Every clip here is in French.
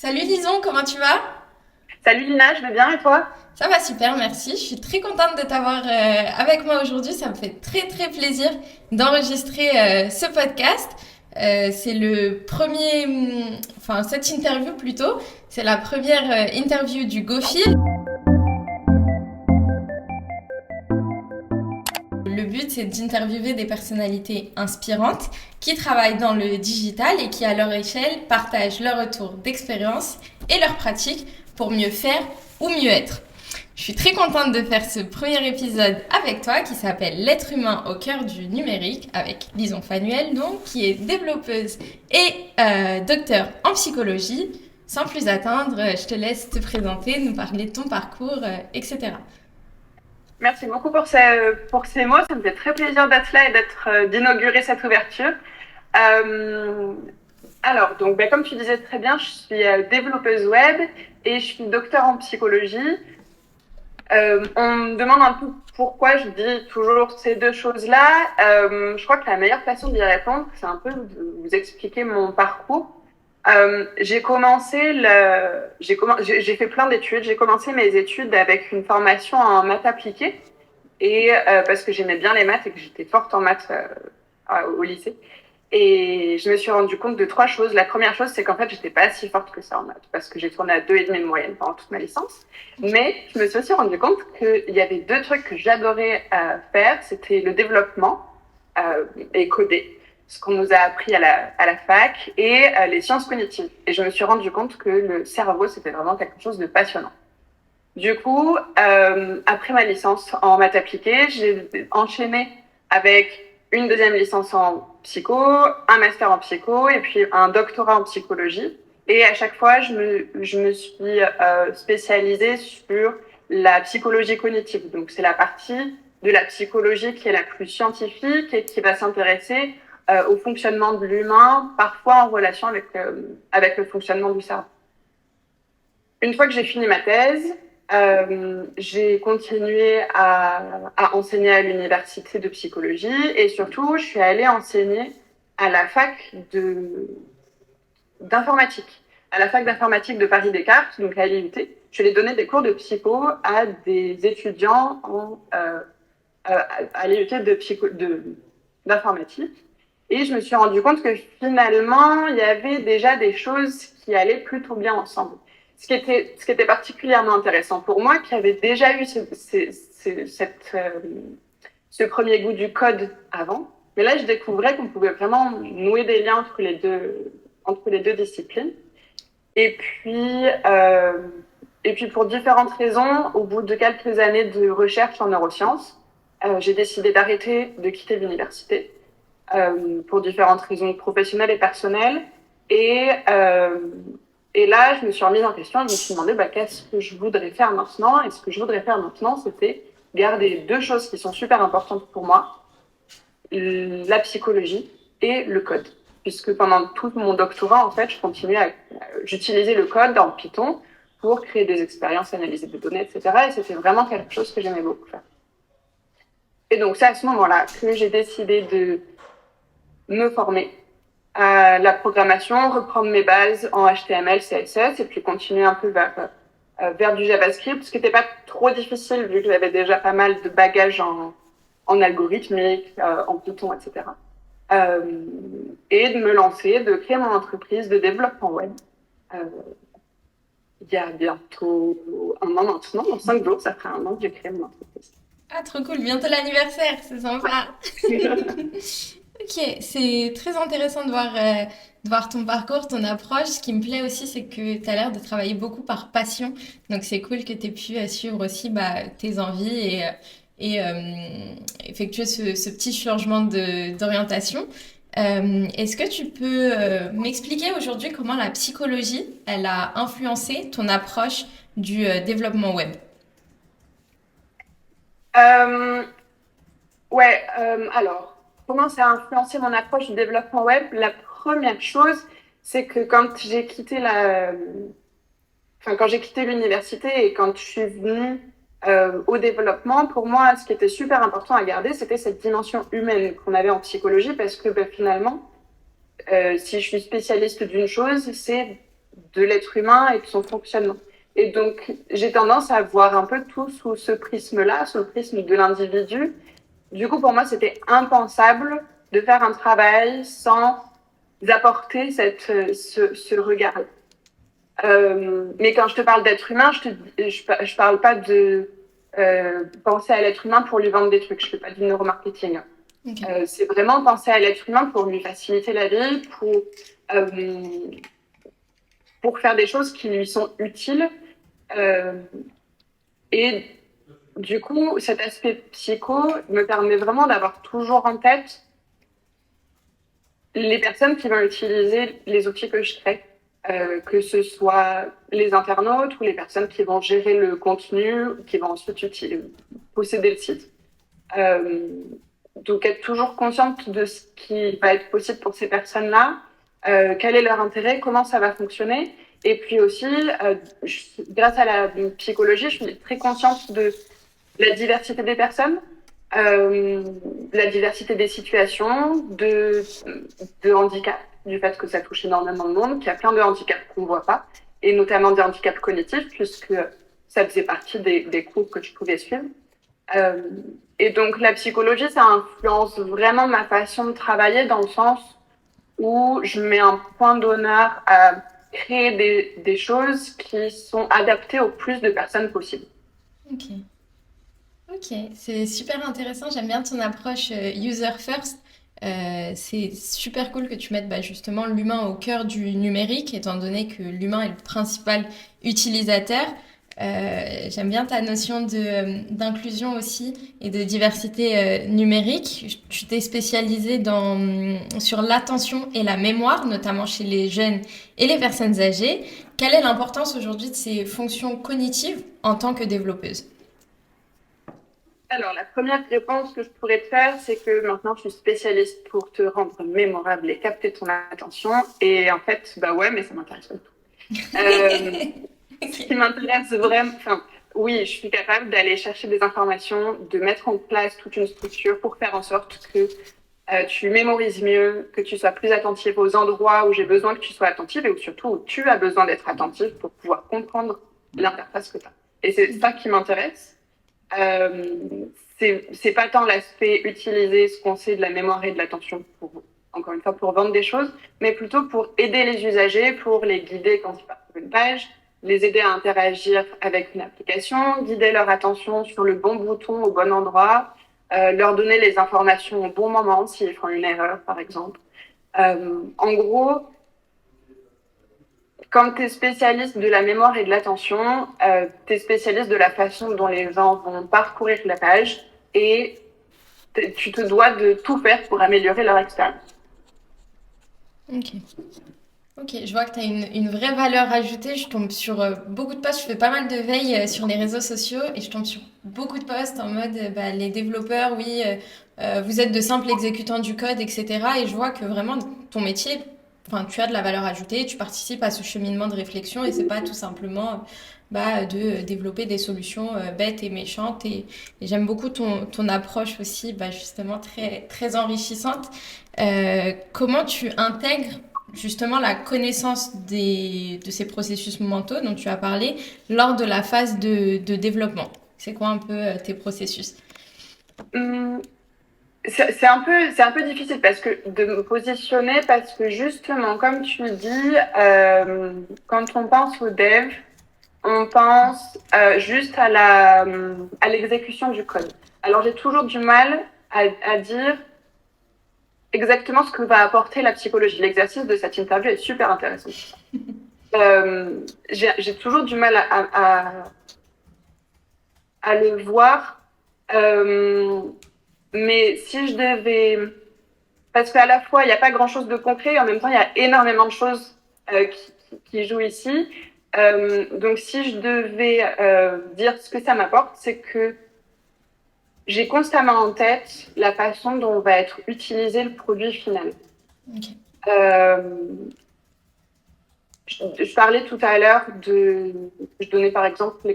Salut Lison, comment tu vas? Salut Lina, je vais bien et toi? Ça va super, merci. Je suis très contente de t'avoir avec moi aujourd'hui. Ça me fait très très plaisir d'enregistrer ce podcast. C'est le premier, enfin cette interview plutôt, c'est la première interview du GoFil. Le but, c'est d'interviewer des personnalités inspirantes qui travaillent dans le digital et qui, à leur échelle, partagent leur retour d'expérience et leurs pratiques pour mieux faire ou mieux être. Je suis très contente de faire ce premier épisode avec toi qui s'appelle L'être humain au cœur du numérique avec Lison Fanuel, donc, qui est développeuse et docteur en psychologie. Sans plus attendre, je te laisse te présenter, nous parler de ton parcours, etc. Merci beaucoup pour ces mots. Ça me fait très plaisir d'être là et d'inaugurer cette ouverture. Euh, comme tu disais très bien, je suis développeuse web et je suis docteur en psychologie. On me demande un peu pourquoi je dis toujours ces deux choses-là. Je crois que la meilleure façon d'y répondre, c'est un peu de vous expliquer mon parcours. J'ai fait plein d'études. J'ai commencé mes études avec une formation en maths appliquées et parce que j'aimais bien les maths et que j'étais forte en maths au lycée. Et je me suis rendu compte de trois choses. La première chose, c'est qu'en fait, j'étais pas si forte que ça en maths parce que j'ai tourné à 2,5 de moyenne pendant toute ma licence. Mais je me suis aussi rendu compte qu'il y avait deux trucs que j'adorais faire. C'était le développement et coder, ce qu'on nous a appris à la fac, et les sciences cognitives. Et je me suis rendu compte que le cerveau, c'était vraiment quelque chose de passionnant. Du coup, après ma licence en maths appliquées, j'ai enchaîné avec une deuxième licence en psycho, un master en psycho et puis un doctorat en psychologie. Et à chaque fois, je me suis spécialisée sur la psychologie cognitive. Donc, c'est la partie de la psychologie qui est la plus scientifique et qui va s'intéresser au fonctionnement de l'humain, parfois en relation avec le fonctionnement du cerveau. Une fois que j'ai fini ma thèse, j'ai continué à enseigner à l'université de psychologie et surtout, je suis allée enseigner à la fac d'informatique, à la fac d'informatique de Paris-Descartes, donc à l'IUT. Je vais donner des cours de psycho à des étudiants à l'IUT d'informatique. Et je me suis rendu compte que finalement, il y avait déjà des choses qui allaient plutôt bien ensemble. Ce qui était particulièrement intéressant pour moi, qui avait déjà eu ce premier goût du code avant. Mais là, je découvrais qu'on pouvait vraiment nouer des liens entre les deux disciplines. Et puis, euh, et puis, pour différentes raisons, au bout de quelques années de recherche en neurosciences, j'ai décidé d'arrêter de quitter l'université pour différentes raisons professionnelles et personnelles. Et, euh, et là, je me suis remise en question. Je me suis demandé qu'est-ce que je voudrais faire maintenant. Et ce que je voudrais faire maintenant, c'était garder deux choses qui sont super importantes pour moi, la psychologie et le code. Puisque pendant tout mon doctorat, en fait, j'utilisais le code en Python pour créer des expériences, analyser des données, etc. Et c'était vraiment quelque chose que j'aimais beaucoup faire. Et donc, c'est à ce moment-là que j'ai décidé de me former à la programmation, reprendre mes bases en HTML, CSS et puis continuer un peu vers du JavaScript, ce qui n'était pas trop difficile vu que j'avais déjà pas mal de bagages en algorithmique, en Python, etc. Euh, et de me lancer, de créer mon entreprise de développement web. Euh, il y a bientôt un an maintenant, dans 5 jours, ça fera un an que j'ai créé mon entreprise. Ah, trop cool, bientôt l'anniversaire, c'est sympa. Ok, c'est très intéressant de voir ton parcours, ton approche. Ce qui me plaît aussi, c'est que tu as l'air de travailler beaucoup par passion. Donc c'est cool que tu aies pu suivre aussi tes envies effectuer ce petit changement d'orientation. Est-ce que tu peux m'expliquer aujourd'hui comment la psychologie, elle a influencé ton approche du développement web? Euh, alors, comment ça a influencé mon approche du développement web? La première chose, c'est que quand j'ai quitté l'université et quand je suis venue au développement, pour moi, ce qui était super important à garder, c'était cette dimension humaine qu'on avait en psychologie, parce que finalement, si je suis spécialiste d'une chose, c'est de l'être humain et de son fonctionnement. Et donc, j'ai tendance à voir un peu tout sous ce prisme-là, sous le prisme de l'individu. Du coup, pour moi, c'était impensable de faire un travail sans apporter ce regard. Mais quand je te parle d'être humain, je parle pas de penser à l'être humain pour lui vendre des trucs. Je fais pas du neuromarketing. Ok. C'est vraiment penser à l'être humain pour lui faciliter la vie, euh, pour faire des choses qui lui sont utiles. Euh, et du coup, cet aspect psycho me permet vraiment d'avoir toujours en tête les personnes qui vont utiliser les outils que je crée, que ce soit les internautes ou les personnes qui vont gérer le contenu, qui vont ensuite posséder le site. Euh, donc être toujours consciente de ce qui va être possible pour ces personnes-là, quel est leur intérêt, comment ça va fonctionner. Et puis aussi, grâce à la psychologie, je suis très consciente de la diversité des personnes, euh, la diversité des situations, de handicap, du fait que ça touche énormément de monde, qu'il y a plein de handicaps qu'on ne voit pas, et notamment des handicaps cognitifs, puisque ça faisait partie des cours que je pouvais suivre. Euh, et donc la psychologie, ça influence vraiment ma façon de travailler dans le sens où je mets un point d'honneur à créer des choses qui sont adaptées au plus de personnes possible. Ok. Ok, c'est super intéressant. J'aime bien ton approche user first. C'est super cool que tu mettes bah, justement l'humain au cœur du numérique, étant donné que l'humain est le principal utilisateur. J'aime bien ta notion d'inclusion aussi et de diversité numérique. Tu t'es spécialisé sur l'attention et la mémoire, notamment chez les jeunes et les personnes âgées. Quelle est l'importance aujourd'hui de ces fonctions cognitives en tant que développeuse? Alors, la première réponse que je pourrais te faire, c'est que maintenant, je suis spécialiste pour te rendre mémorable et capter ton attention. Et en fait, bah ouais, mais ça m'intéresse pas du tout. Ce qui Ok. m'intéresse vraiment, enfin, oui, je suis capable d'aller chercher des informations, de mettre en place toute une structure pour faire en sorte que tu mémorises mieux, que tu sois plus attentive aux endroits où j'ai besoin que tu sois attentive et où surtout où tu as besoin d'être attentive pour pouvoir comprendre l'interface que tu as. Et c'est ça qui m'intéresse. Euh, c'est pas tant l'aspect utiliser ce qu'on sait de la mémoire et de l'attention pour, encore une fois, pour vendre des choses, mais plutôt pour aider les usagers, pour les guider quand ils partent sur une page, les aider à interagir avec une application, guider leur attention sur le bon bouton au bon endroit, leur donner les informations au bon moment s'ils font une erreur, par exemple. En gros, quand tu es spécialiste de la mémoire et de l'attention, tu es spécialiste de la façon dont les gens vont parcourir la page et tu te dois de tout faire pour améliorer leur expérience. Ok. Ok, je vois que tu as une vraie valeur ajoutée. Je tombe sur beaucoup de posts. Je fais pas mal de veille sur les réseaux sociaux et je tombe sur beaucoup de posts en mode bah, les développeurs, oui, vous êtes de simples exécutants du code, etc. Et je vois que vraiment ton métier, enfin, tu as de la valeur ajoutée, tu participes à ce cheminement de réflexion et c'est pas tout simplement bah, de développer des solutions bêtes et méchantes. Et j'aime beaucoup ton approche aussi, bah, justement très, très enrichissante. Comment tu intègres justement la connaissance de ces processus mentaux dont tu as parlé lors de la phase de développement? C'est quoi un peu tes processus? Hum, c'est un peu difficile parce que de me positionner parce que justement, comme tu le dis, quand on pense au dev, on pense juste à l'exécution du code. Alors j'ai toujours du mal à dire exactement ce que va apporter la psychologie. L'exercice de cette interview est super intéressant. J'ai toujours du mal à le voir. Euh, mais si je devais... Parce qu'à la fois, il n'y a pas grand-chose de concret, et en même temps, il y a énormément de choses qui jouent ici. Donc, si je devais dire ce que ça m'apporte, c'est que j'ai constamment en tête la façon dont va être utilisé le produit final. Ok. Euh, je parlais tout à l'heure je donnais par exemple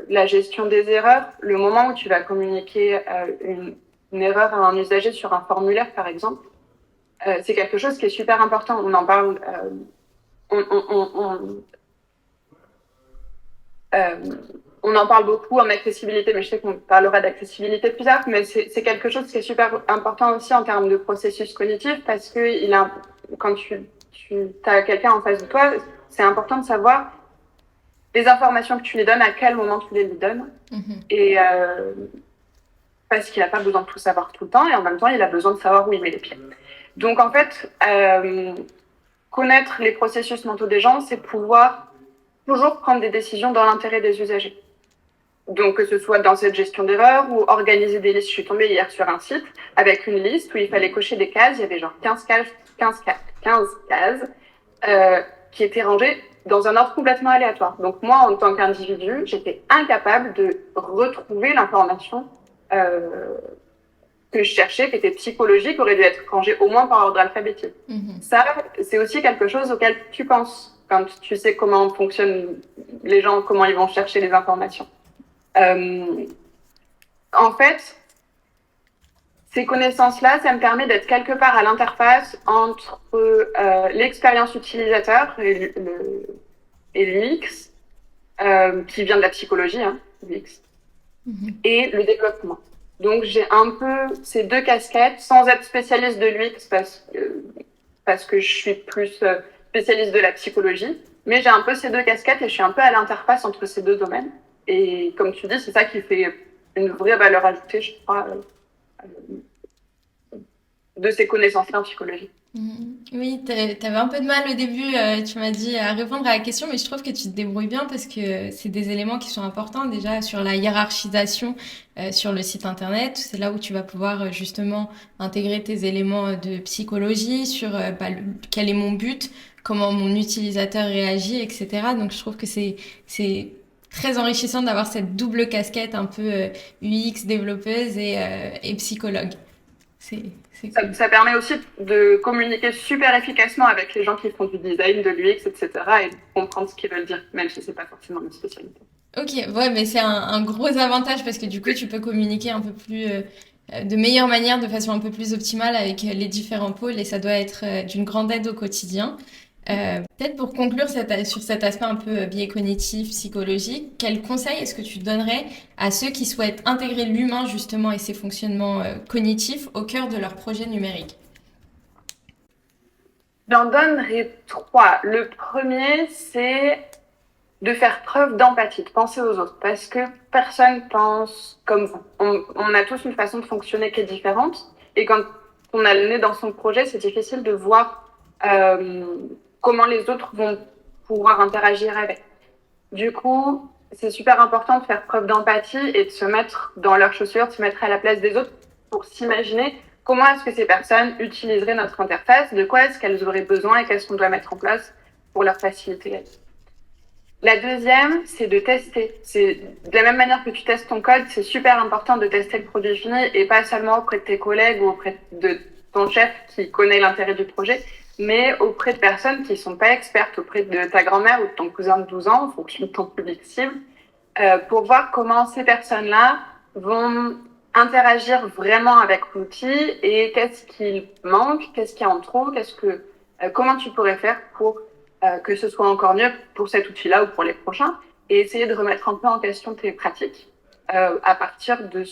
la gestion des erreurs. Le moment où tu vas communiquer une erreur à un usager sur un formulaire, par exemple, c'est quelque chose qui est super important. On en parle on, euh, on en parle beaucoup en accessibilité, mais je sais qu'on parlera d'accessibilité plus tard, mais c'est quelque chose qui est super important aussi en termes de processus cognitif parce que quand tu as quelqu'un en face de toi, c'est important de savoir les informations que tu lui donnes, à quel moment tu les lui donnes. Et parce qu'il n'a pas besoin de tout savoir tout le temps, et en même temps, il a besoin de savoir où il met les pieds. Donc, en fait, connaître les processus mentaux des gens, c'est pouvoir toujours prendre des décisions dans l'intérêt des usagers. Donc, que ce soit dans cette gestion d'erreurs ou organiser des listes. Je suis tombée hier sur un site avec une liste où il fallait cocher des cases. Il y avait genre 15 cases qui étaient rangées dans un ordre complètement aléatoire. Donc, moi, en tant qu'individu, j'étais incapable de retrouver l'information que je cherchais, qui était psychologique, aurait dû être rangée au moins par ordre alphabétique. Ça, c'est aussi quelque chose auquel tu penses quand tu sais comment fonctionnent les gens, comment ils vont chercher les informations. En fait, ces connaissances-là, ça me permet d'être quelque part à l'interface entre l'expérience utilisateur et l'UX, qui vient de la psychologie, hein, l'UX, et le développement. Donc, j'ai un peu ces deux casquettes, sans être spécialiste de l'UX, parce que je suis plus spécialiste de la psychologie, mais j'ai un peu ces deux casquettes et je suis un peu à l'interface entre ces deux domaines. Et comme tu dis, c'est ça qui fait une vraie valeur ajoutée, je crois, de ces connaissances-là en psychologie. Oui, tu avais un peu de mal au début, tu m'as dit, à répondre à la question, mais je trouve que tu te débrouilles bien parce que c'est des éléments qui sont importants déjà sur la hiérarchisation sur le site internet. C'est là où tu vas pouvoir justement intégrer tes éléments de psychologie sur quel est mon but, comment mon utilisateur réagit, etc. Donc je trouve que c'est très enrichissant d'avoir cette double casquette un peu UX, développeuse et psychologue. C'est cool. Ça permet aussi de communiquer super efficacement avec les gens qui font du design, de l'UX, etc. et de comprendre ce qu'ils veulent dire, même si c'est pas forcément une spécialité. Ok, ouais, mais c'est un gros avantage parce que du coup, tu peux communiquer un peu plus, de meilleure manière, de façon un peu plus optimale avec les différents pôles et ça doit être d'une grande aide au quotidien. Peut-être pour conclure sur cet aspect un peu biais cognitif, psychologique, quel conseil est-ce que tu donnerais à ceux qui souhaitent intégrer l'humain justement et ses fonctionnements cognitifs au cœur de leur projet numérique? J'en donnerai 3. Le premier, c'est de faire preuve d'empathie, de penser aux autres, parce que personne pense comme vous. On a tous une façon de fonctionner qui est différente, et quand on a le nez dans son projet, c'est difficile de voir comment les autres vont pouvoir interagir avec. Du coup, c'est super important de faire preuve d'empathie et de se mettre dans leurs chaussures, de se mettre à la place des autres pour s'imaginer comment est-ce que ces personnes utiliseraient notre interface, de quoi est-ce qu'elles auraient besoin et qu'est-ce qu'on doit mettre en place pour leur faciliter la vie. La deuxième, c'est de tester. C'est de la même manière que tu testes ton code, c'est super important de tester le produit fini et pas seulement auprès de tes collègues ou auprès de ton chef qui connaît l'intérêt du projet, mais auprès de personnes qui sont pas expertes, auprès de ta grand-mère ou de ton cousin de 12 ans, en fonction de ton public cible, pour voir comment ces personnes-là vont interagir vraiment avec l'outil et qu'est-ce qu'il manque, qu'est-ce qu'il y a en trop, comment tu pourrais faire pour que ce soit encore mieux pour cet outil-là ou pour les prochains, et essayer de remettre un peu en question tes pratiques à partir de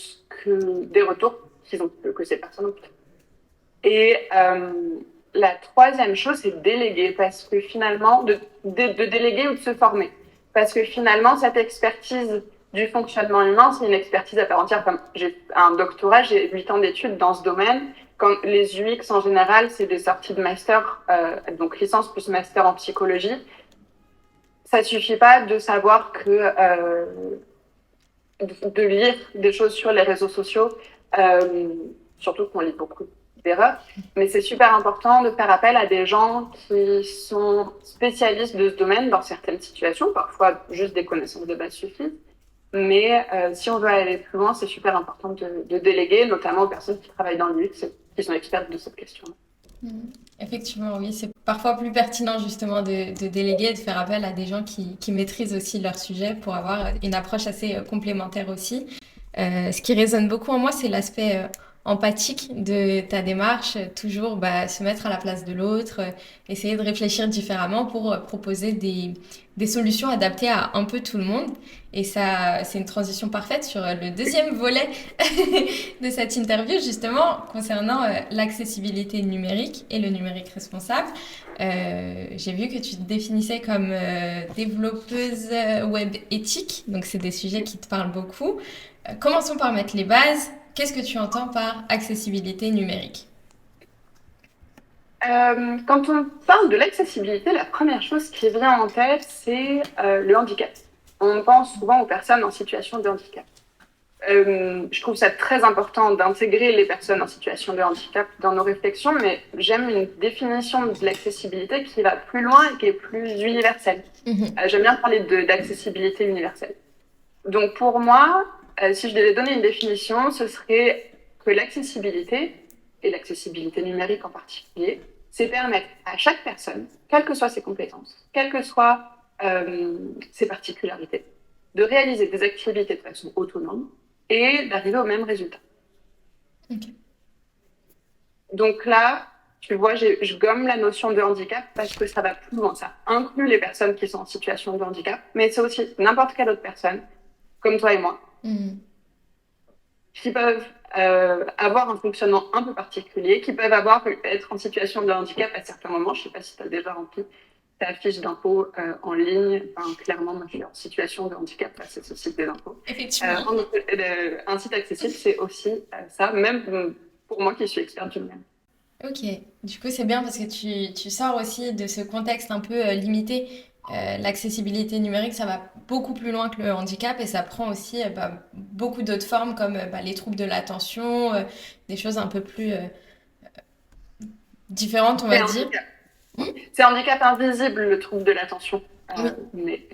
des retours que ces personnes ont. Et la troisième chose, c'est de déléguer, parce que finalement, de déléguer ou de se former. Parce que finalement, cette expertise du fonctionnement humain, c'est une expertise à part entière. Comme j'ai un doctorat, j'ai 8 ans d'études dans ce domaine. Quand les UX en général, c'est des sorties de master, donc licence plus master en psychologie. Ça suffit pas de savoir de lire des choses sur les réseaux sociaux, surtout qu'on lit beaucoup d'erreurs, mais c'est super important de faire appel à des gens qui sont spécialistes de ce domaine dans certaines situations. Parfois, juste des connaissances de base suffisent. Mais si on veut aller plus loin, c'est super important de déléguer, notamment aux personnes qui travaillent dans l'UX qui sont expertes de cette question. Effectivement, oui, c'est parfois plus pertinent justement de déléguer, de faire appel à des gens qui maîtrisent aussi leur sujet pour avoir une approche assez complémentaire aussi. Ce qui résonne beaucoup en moi, c'est l'aspect empathique de ta démarche, toujours se mettre à la place de l'autre, essayer de réfléchir différemment pour proposer des solutions adaptées à un peu tout le monde. Et ça, c'est une transition parfaite sur le deuxième volet de cette interview, justement, concernant l'accessibilité numérique et le numérique responsable. J'ai vu que tu te définissais comme développeuse web éthique, donc c'est des sujets qui te parlent beaucoup. Commençons par mettre les bases. Qu'est-ce que tu entends par accessibilité numérique? Quand on parle de l'accessibilité, la première chose qui vient en tête, c'est le handicap. On pense souvent aux personnes en situation de handicap. Je trouve ça très important d'intégrer les personnes en situation de handicap dans nos réflexions, mais j'aime une définition de l'accessibilité qui va plus loin et qui est plus universelle. J'aime bien parler d'accessibilité universelle. Donc pour moi, si je devais donner une définition, ce serait que l'accessibilité, et l'accessibilité numérique en particulier, c'est permettre à chaque personne, quelles que soient ses compétences, quelles que soient ses particularités, de réaliser des activités de façon autonome et d'arriver au même résultat. Okay. Donc là, tu vois, je gomme la notion de handicap parce que ça va plus loin. Ça inclut les personnes qui sont en situation de handicap, mais c'est aussi n'importe quelle autre personne, comme toi et moi, qui peuvent avoir un fonctionnement un peu particulier, qui peuvent être en situation de handicap à certains moments. Je ne sais pas si tu as déjà rempli ta fiche d'impôt en ligne. Enfin, clairement, moi, je suis en situation de handicap face à ce site des impôts. Effectivement. Un site accessible, c'est aussi ça, même pour moi qui suis experte du numérique. Ok, du coup c'est bien parce que tu sors aussi de ce contexte un peu limité. L'accessibilité numérique, ça va beaucoup plus loin que le handicap et ça prend aussi beaucoup d'autres formes comme les troubles de l'attention, des choses un peu plus différentes, on va dire. C'est un handicap invisible, le trouble de l'attention. Oui.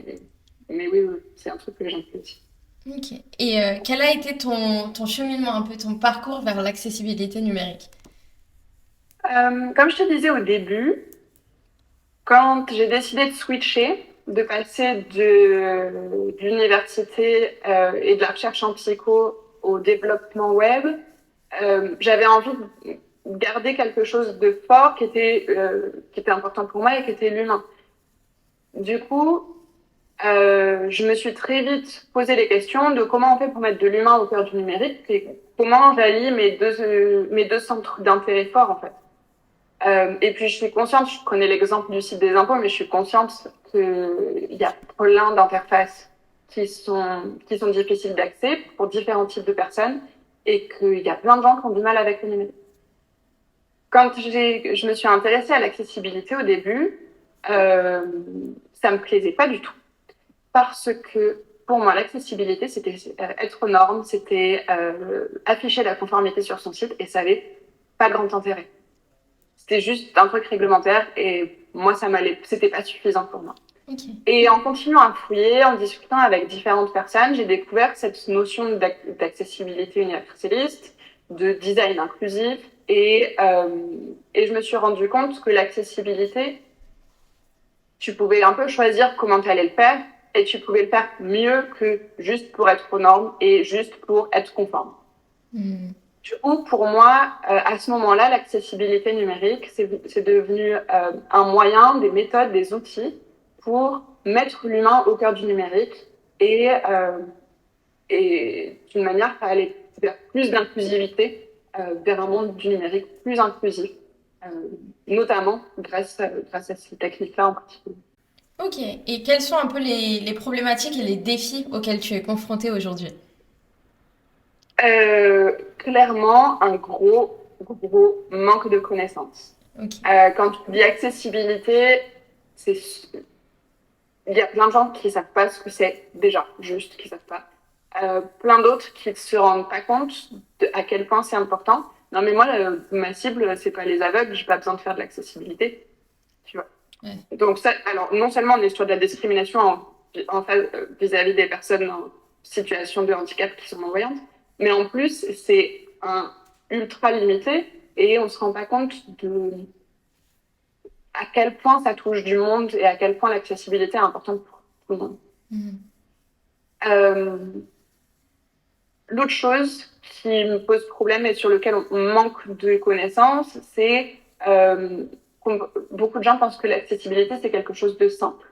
Mais oui, c'est un truc que j'inclus aussi. Ok. Et quel a été ton cheminement, un peu ton parcours vers l'accessibilité numérique? Comme je te disais au début, quand j'ai décidé de switcher, de passer de l'université et de la recherche en psycho au développement web, j'avais envie de garder quelque chose de fort qui était important pour moi et qui était l'humain. Du coup, je me suis très vite posé les questions de comment on fait pour mettre de l'humain au cœur du numérique et comment j'allie mes deux centres d'intérêt forts en fait. Et puis je suis consciente, je connais l'exemple du site des impôts, mais je suis consciente qu'il y a plein d'interfaces qui sont difficiles d'accès pour différents types de personnes et qu'il y a plein de gens qui ont du mal avec le numérique. Quand je me suis intéressée à l'accessibilité au début, ça me plaisait pas du tout parce que pour moi l'accessibilité c'était être aux normes, c'était afficher la conformité sur son site et ça avait pas grand intérêt. C'était juste un truc réglementaire et moi, c'était pas suffisant pour moi. Okay. Et en continuant à fouiller, en discutant avec différentes personnes, j'ai découvert cette notion d'accessibilité universaliste, de design inclusif et je me suis rendu compte que l'accessibilité, tu pouvais un peu choisir comment tu allais le faire et tu pouvais le faire mieux que juste pour être aux normes et juste pour être conforme. Du coup, pour moi, à ce moment-là, l'accessibilité numérique, c'est devenu un moyen, des méthodes, des outils pour mettre l'humain au cœur du numérique et d'une manière à aller vers plus d'inclusivité, vers un monde du numérique plus inclusif, notamment grâce à ces techniques-là en particulier. Ok, et quelles sont un peu les problématiques et les défis auxquels tu es confrontée aujourd'hui? Clairement, un gros manque de connaissances. Okay. Quand tu dis accessibilité, il y a plein de gens qui ne savent pas ce que c'est déjà, juste qui ne savent pas. Plein d'autres qui ne se rendent pas compte à quel point c'est important. Non, mais moi, ma cible, c'est pas les aveugles, j'ai pas besoin de faire de l'accessibilité. Tu vois. Ouais. Donc, ça, alors, non seulement on est sur de la discrimination vis-à-vis des personnes en situation de handicap qui sont malvoyantes, mais en plus, c'est ultra limité et on ne se rend pas compte à quel point ça touche du monde et à quel point l'accessibilité est importante pour tout le monde. l'autre chose qui me pose problème et sur lequel on manque de connaissances, c'est beaucoup de gens pensent que l'accessibilité, c'est quelque chose de simple.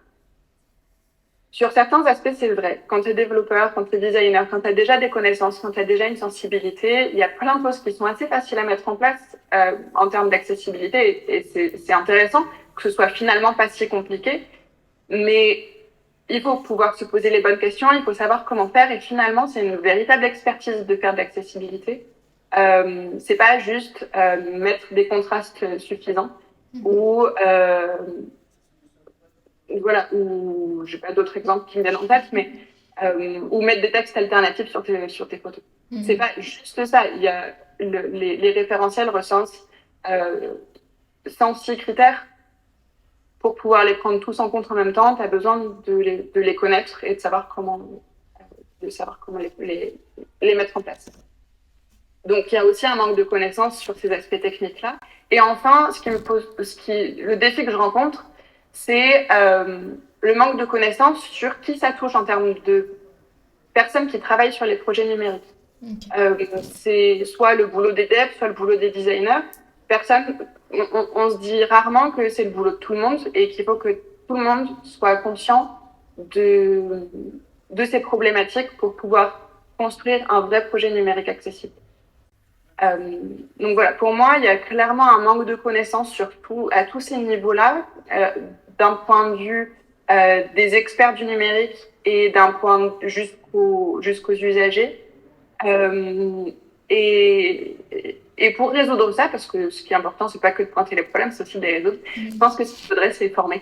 Sur certains aspects, c'est vrai. Quand tu es développeur, quand tu es designer, quand tu as déjà des connaissances, quand tu as déjà une sensibilité, il y a plein de choses qui sont assez faciles à mettre en place en termes d'accessibilité. Et c'est intéressant que ce soit finalement pas si compliqué. Mais il faut pouvoir se poser les bonnes questions, il faut savoir comment faire. Et finalement, c'est une véritable expertise de faire de l'accessibilité. C'est pas juste mettre des contrastes suffisants ou voilà, ou j'ai pas d'autres exemples qui me viennent en tête, mais ou mettre des textes alternatifs sur tes photos. C'est pas juste ça. Il y a les référentiels recensent 106 critères. Pour pouvoir les prendre tous en compte en même temps, tu as besoin de les connaître et de savoir comment les mettre en place. Donc il y a aussi un manque de connaissances sur ces aspects techniques-là. Et enfin, le défi que je rencontre, c'est le manque de connaissances sur qui ça touche en termes de personnes qui travaillent sur les projets numériques. Okay. C'est soit le boulot des devs, soit le boulot des designers. On se dit rarement que c'est le boulot de tout le monde et qu'il faut que tout le monde soit conscient de ces problématiques pour pouvoir construire un vrai projet numérique accessible. Donc voilà, pour moi, il y a clairement un manque de connaissances à tous ces niveaux-là, d'un point de vue des experts du numérique et d'un point jusqu'aux usagers. Et pour résoudre ça, parce que ce qui est important, c'est pas que de pointer les problèmes, c'est aussi de les résoudre. Je pense que ce qu'il faudrait, c'est former.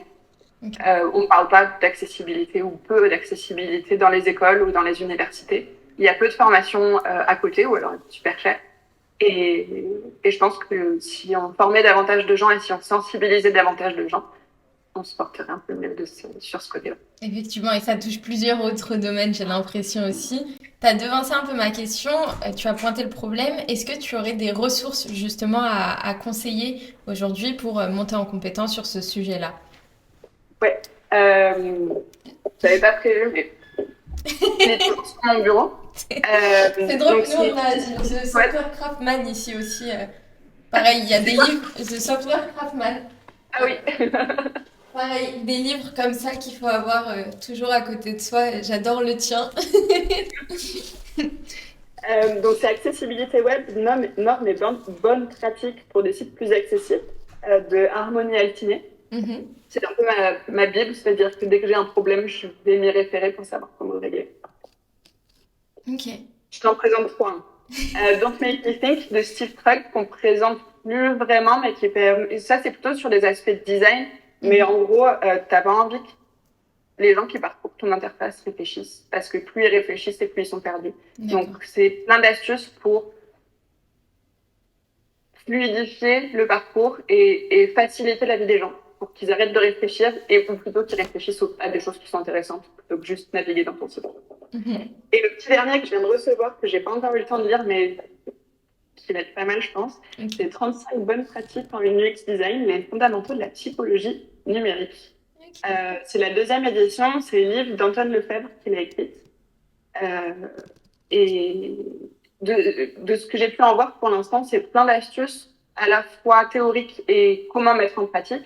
Okay. On ne parle pas d'accessibilité ou peu d'accessibilité dans les écoles ou dans les universités. Il y a peu de formations à côté, ou alors super cher. Et je pense que si on formait davantage de gens et si on sensibilisait davantage de gens, on se porterait un peu mieux sur ce côté-là. Effectivement, et ça touche plusieurs autres domaines, j'ai l'impression aussi. Tu as devancé un peu ma question, tu as pointé le problème. Est-ce que tu aurais des ressources justement à conseiller aujourd'hui pour monter en compétence sur ce sujet-là? Ouais, je n'avais pas prévu, mais il est toujours sur mon bureau. C'est drôle, nous on a The Software Craftsman ici aussi. Pareil, il y a des livres, The Software Craftsman. Ah oui. Pareil, des livres comme ça qu'il faut avoir toujours à côté de soi. J'adore le tien. Donc c'est accessibilité web, normes et bonnes pratiques pour des sites plus accessibles de Harmonie Altiné. C'est un peu ma bible, c'est-à-dire que dès que j'ai un problème, je vais m'y référer pour savoir comment le régler. Ok. Je t'en présente trois. Don't Make Me Think de Steve Trugg, qu'on présente plus vraiment, mais ça c'est plutôt sur des aspects de design. Mais en gros, t'as pas envie que les gens qui parcourent ton interface réfléchissent, parce que plus ils réfléchissent et plus ils sont perdus. Donc c'est plein d'astuces pour fluidifier le parcours et faciliter la vie des gens, pour qu'ils arrêtent de réfléchir et plutôt qu'ils réfléchissent à des choses qui sont intéressantes plutôt que juste naviguer dans ton site. Et le petit dernier que je viens de recevoir, que j'ai pas encore eu le temps de lire, mais qui va être pas mal, je pense, c'est 35 bonnes pratiques en UX design, les fondamentaux de la typologie numérique. C'est la 2e édition, c'est le livre d'Antoine Lefebvre qui l'a écrit. Et de ce que j'ai pu en voir pour l'instant, c'est plein d'astuces, à la fois théoriques et comment mettre en pratique.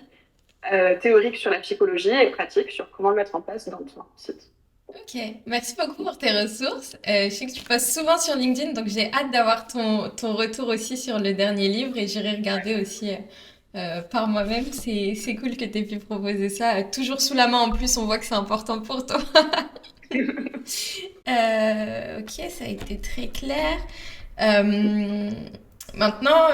Théorique sur la psychologie et pratique sur comment le mettre en place dans ton site. Ok, merci beaucoup pour tes ressources. Je sais que tu passes souvent sur LinkedIn, donc j'ai hâte d'avoir ton retour aussi sur le dernier livre et j'irai regarder aussi par moi-même. C'est cool que tu aies pu proposer ça. Toujours sous la main en plus, on voit que c'est important pour toi. Ok, ça a été très clair. Maintenant,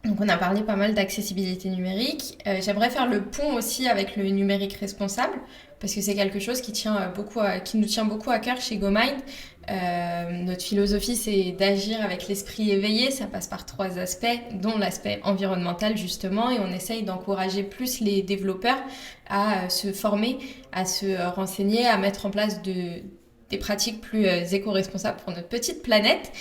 donc on a parlé pas mal d'accessibilité numérique. J'aimerais faire le pont aussi avec le numérique responsable, parce que c'est quelque chose qui nous tient beaucoup à cœur chez GoMind. Notre philosophie, c'est d'agir avec l'esprit éveillé. Ça passe par 3 aspects, dont l'aspect environnemental justement, et on essaye d'encourager plus les développeurs à se former, à se renseigner, à mettre en place des pratiques plus éco-responsables pour notre petite planète.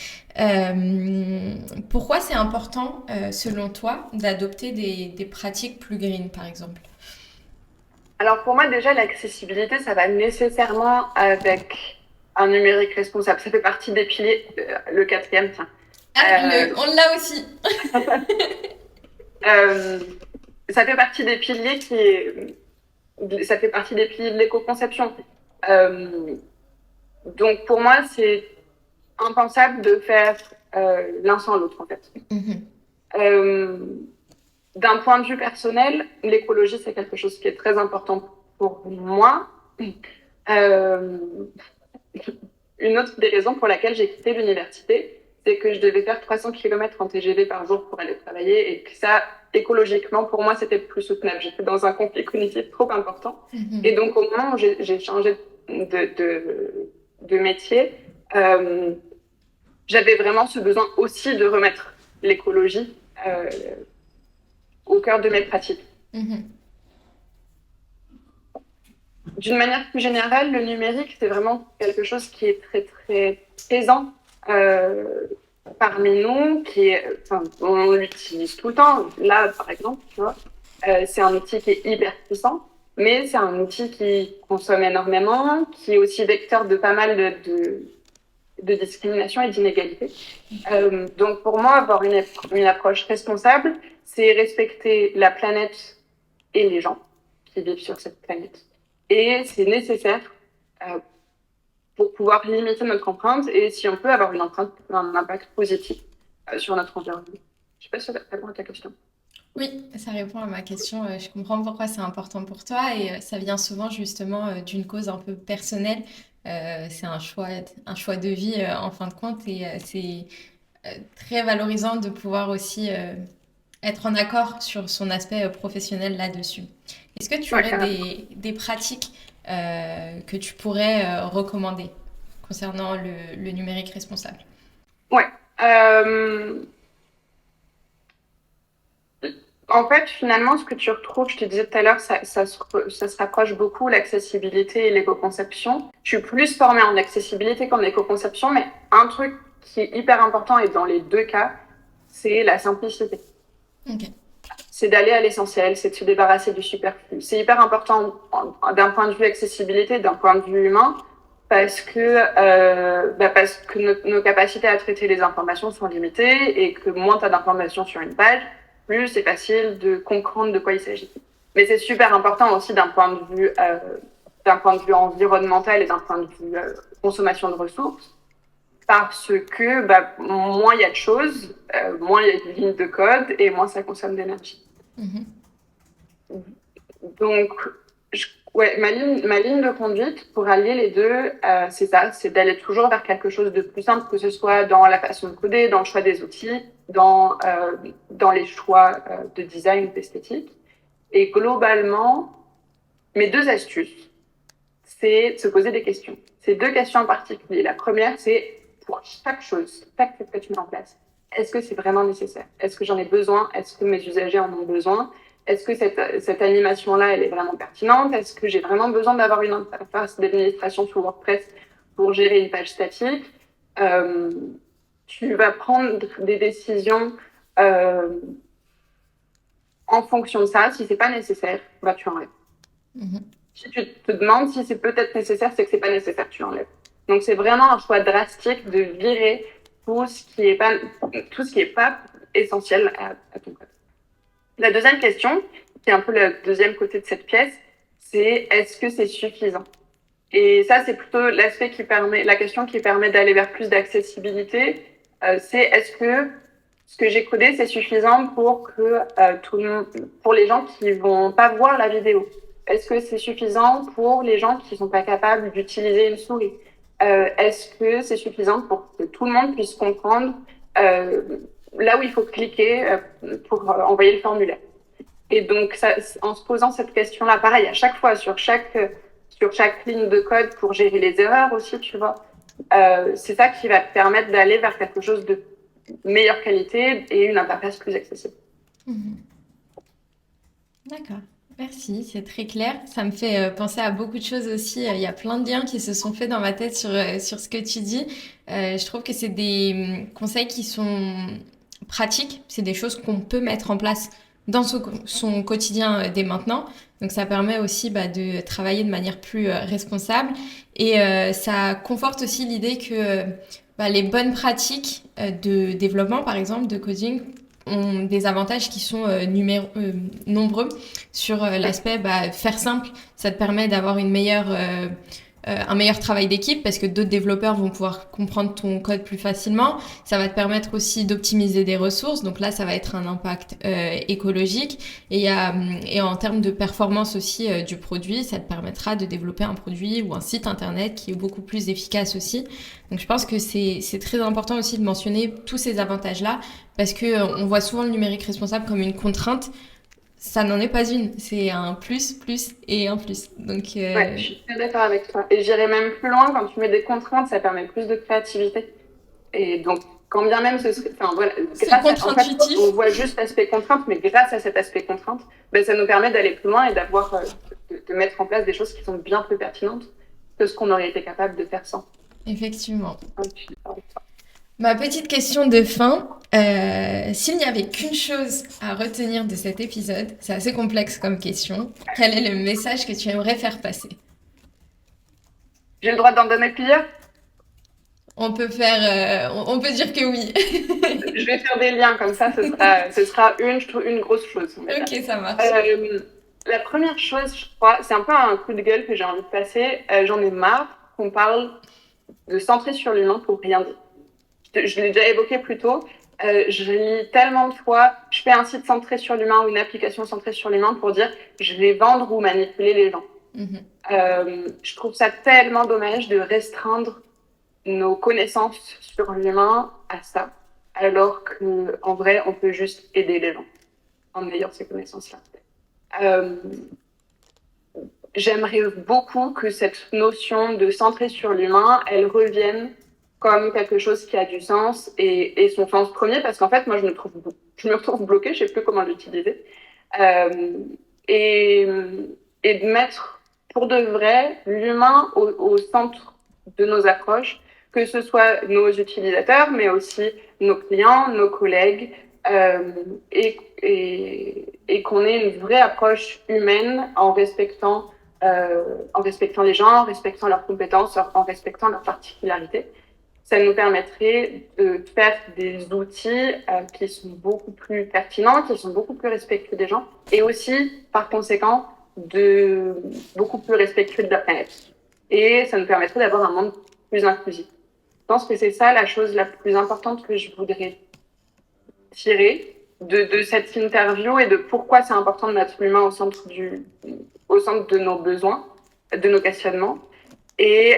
Pourquoi c'est important, selon toi, d'adopter des pratiques plus green, par exemple? Alors pour moi, déjà, l'accessibilité, ça va nécessairement avec un numérique responsable. Ça fait partie des piliers. Le quatrième, tiens. On l'a aussi. Euh, Ça fait partie des piliers ça fait partie des piliers de l'éco-conception. Donc pour moi, c'est impensable de faire l'un sans l'autre en fait. D'un point de vue personnel, l'écologie c'est quelque chose qui est très important pour moi. Une autre des raisons pour laquelle j'ai quitté l'université, c'est que je devais faire 300 km en TGV par jour pour aller travailler et que ça, écologiquement, pour moi, c'était plus soutenable. J'étais dans un conflit cognitif trop important. Et donc, au moment où j'ai changé de métier, j'avais vraiment ce besoin aussi de remettre l'écologie au cœur de mes pratiques. D'une manière plus générale, le numérique, c'est vraiment quelque chose qui est très, très présent parmi nous, on l'utilise tout le temps. Là, par exemple, tu vois, c'est un outil qui est hyper puissant, mais c'est un outil qui consomme énormément, qui est aussi vecteur de pas mal de discrimination et d'inégalité. Donc, pour moi, avoir une approche responsable, c'est respecter la planète et les gens qui vivent sur cette planète. Et c'est nécessaire pour pouvoir limiter notre empreinte et si on peut avoir un impact positif sur notre environnement. Je sais pas si ça répond à ta question. Oui, ça répond à ma question. Je comprends pourquoi c'est important pour toi et ça vient souvent justement d'une cause un peu personnelle. C'est un choix de vie en fin de compte et c'est très valorisant de pouvoir aussi être en accord sur son aspect professionnel là-dessus. Est-ce que tu aurais des pratiques que tu pourrais recommander concernant le numérique responsable? Ouais. En fait, finalement, ce que tu retrouves, je te disais tout à l'heure, ça se rapproche beaucoup, l'accessibilité et l'éco-conception. Je suis plus formée en accessibilité qu'en éco-conception, mais un truc qui est hyper important, et dans les deux cas, c'est la simplicité. Okay. C'est d'aller à l'essentiel, c'est de se débarrasser du superflu. C'est hyper important d'un point de vue accessibilité, d'un point de vue humain, parce que nos capacités à traiter les informations sont limitées et que moins tu as d'informations sur une page, plus c'est facile de comprendre de quoi il s'agit. Mais c'est super important aussi d'un point de vue environnemental et d'un point de vue consommation de ressources, parce que moins il y a de choses, moins il y a de lignes de code et moins ça consomme d'énergie. Donc, ma ligne de conduite pour allier les deux, c'est ça, c'est d'aller toujours vers quelque chose de plus simple, que ce soit dans la façon de coder, dans le choix des outils, dans les choix de design ou d'esthétique. Et globalement, mes deux astuces, c'est de se poser des questions. C'est deux questions en particulier. La première, c'est pour chaque chose, chaque truc que tu mets en place, est-ce que c'est vraiment nécessaire? Est-ce que j'en ai besoin? Est-ce que mes usagers en ont besoin? Est-ce que cette animation-là, elle est vraiment pertinente? Est-ce que j'ai vraiment besoin d'avoir une interface d'administration sur WordPress pour gérer une page statique? Tu vas prendre des décisions en fonction de ça. Si c'est pas nécessaire, tu enlèves. Si tu te demandes si c'est peut-être nécessaire, c'est que c'est pas nécessaire, tu enlèves. Donc c'est vraiment un choix drastique de virer tout ce qui est pas essentiel à ton code. La deuxième question, qui est un peu le deuxième côté de cette pièce, c'est est-ce que c'est suffisant? Et ça, c'est plutôt la question qui permet d'aller vers plus d'accessibilité. C'est est-ce que ce que j'ai codé, c'est suffisant pour que pour les gens qui vont pas voir la vidéo? Est-ce que c'est suffisant pour les gens qui sont pas capables d'utiliser une souris? Est-ce que c'est suffisant pour que tout le monde puisse comprendre là où il faut cliquer pour envoyer le formulaire? Et donc, ça, en se posant cette question-là, pareil, à chaque fois, sur chaque ligne de code pour gérer les erreurs aussi, tu vois, c'est ça qui va te permettre d'aller vers quelque chose de meilleure qualité et une interface plus accessible. D'accord. Merci, c'est très clair. Ça me fait penser à beaucoup de choses aussi. Il y a plein de liens qui se sont faits dans ma tête sur ce que tu dis. Je trouve que c'est des conseils qui sont pratiques. C'est des choses qu'on peut mettre en place dans son quotidien dès maintenant. Donc ça permet aussi de travailler de manière plus responsable et ça conforte aussi l'idée que les bonnes pratiques de développement, par exemple, de coding, ont des avantages qui sont nombreux sur l'aspect faire simple. Ça te permet d'avoir un meilleur travail d'équipe parce que d'autres développeurs vont pouvoir comprendre ton code plus facilement. Ça va te permettre aussi d'optimiser des ressources. Donc là, ça va être un impact écologique. Et en termes de performance aussi du produit, ça te permettra de développer un produit ou un site internet qui est beaucoup plus efficace aussi. Donc je pense que c'est très important aussi de mentionner tous ces avantages-là parce que on voit souvent le numérique responsable comme une contrainte. Ça n'en est pas une, c'est un plus et un plus. Donc, Ouais, je suis très d'accord avec toi. Et j'irais même plus loin, quand tu mets des contraintes, ça permet plus de créativité. Et donc, quand bien même ce serait, enfin voilà, c'est en fait, contre-intuitif. on voit juste l'aspect contrainte, mais grâce à cet aspect contrainte, ça nous permet d'aller plus loin et d'avoir, de mettre en place des choses qui sont bien plus pertinentes que ce qu'on aurait été capable de faire sans. Effectivement. Donc, je suis d'accord avec toi. Ma petite question de fin, s'il n'y avait qu'une chose à retenir de cet épisode, c'est assez complexe comme question, quel est le message que tu aimerais faire passer? J'ai le droit d'en donner plusieurs? On peut dire que oui. Je vais faire des liens, comme ça, ce sera une grosse chose. Ok, ça marche. La première chose, je crois, c'est un peu un coup de gueule que j'ai envie de passer. J'en ai marre qu'on parle de centrer sur l'humain pour rien dire. Je l'ai déjà évoqué plus tôt. Je lis tellement de fois, je fais un site centré sur l'humain ou une application centrée sur l'humain pour dire je vais vendre ou manipuler les gens. Je trouve ça tellement dommage de restreindre nos connaissances sur l'humain à ça, alors qu'en vrai, on peut juste aider les gens en ayant ces connaissances-là. J'aimerais beaucoup que cette notion de centrer sur l'humain, elle revienne comme quelque chose qui a du sens et son sens premier, parce qu'en fait, moi, je me retrouve bloquée, je sais plus comment l'utiliser. Et, et de mettre pour de vrai l'humain au centre de nos approches, que ce soit nos utilisateurs, mais aussi nos clients, nos collègues, et qu'on ait une vraie approche humaine en respectant les gens, en respectant leurs compétences, en respectant leurs particularités. Ça nous permettrait de faire des outils qui sont beaucoup plus pertinents, qui sont beaucoup plus respectueux des gens, et aussi, par conséquent, beaucoup plus respectueux de la planète. Et ça nous permettrait d'avoir un monde plus inclusif. Je pense que c'est ça la chose la plus importante que je voudrais tirer de cette interview et de pourquoi c'est important de mettre l'humain au centre de nos besoins, de nos questionnements. Et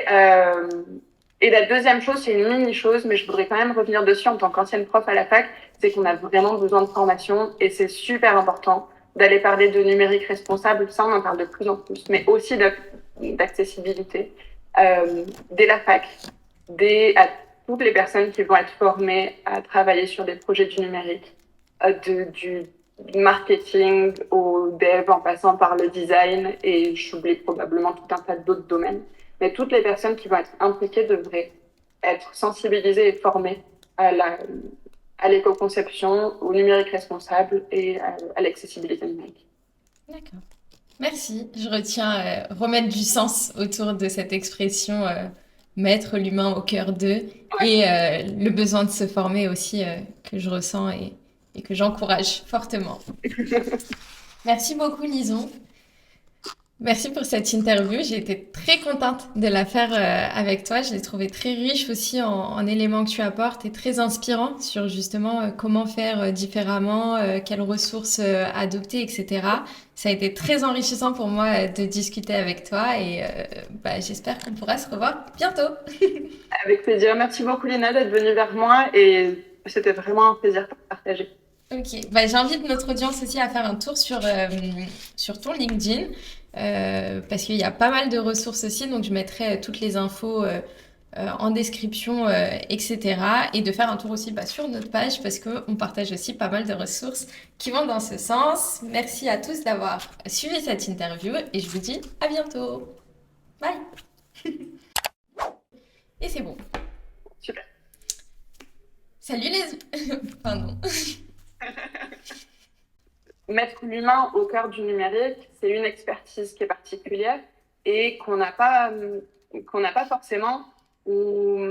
la deuxième chose, c'est une mini-chose, mais je voudrais quand même revenir dessus en tant qu'ancienne prof à la fac, c'est qu'on a vraiment besoin de formation et c'est super important d'aller parler de numérique responsable. Ça, on en parle de plus en plus, mais aussi d'accessibilité dès la fac, à toutes les personnes qui vont être formées à travailler sur des projets du numérique, du marketing au dev en passant par le design, et j'oublie probablement tout un tas d'autres domaines. Mais toutes les personnes qui vont être impliquées devraient être sensibilisées et formées à l'éco-conception, au numérique responsable et à l'accessibilité numérique. D'accord. Merci. Je retiens remettre du sens autour de cette expression mettre l'humain au cœur d'eux et le besoin de se former aussi que je ressens et que j'encourage fortement. Merci beaucoup, Lison. Merci pour cette interview. J'ai été très contente de la faire avec toi. Je l'ai trouvée très riche aussi en éléments que tu apportes et très inspirant sur justement comment faire différemment, quelles ressources adopter, etc. Ça a été très enrichissant pour moi de discuter avec toi et j'espère qu'on pourra se revoir bientôt. Avec plaisir. Merci beaucoup, Lina, d'être venue vers moi et c'était vraiment un plaisir partagé. Ok, j'invite notre audience aussi à faire un tour sur ton LinkedIn parce qu'il y a pas mal de ressources aussi, donc je mettrai toutes les infos en description, etc. Et de faire un tour aussi sur notre page parce qu'on partage aussi pas mal de ressources qui vont dans ce sens. Merci à tous d'avoir suivi cette interview et je vous dis à bientôt. Bye. Et c'est bon. Super. Salut les... Pardon. mettre l'humain au cœur du numérique, c'est une expertise qui est particulière et qu'on n'a pas forcément, ou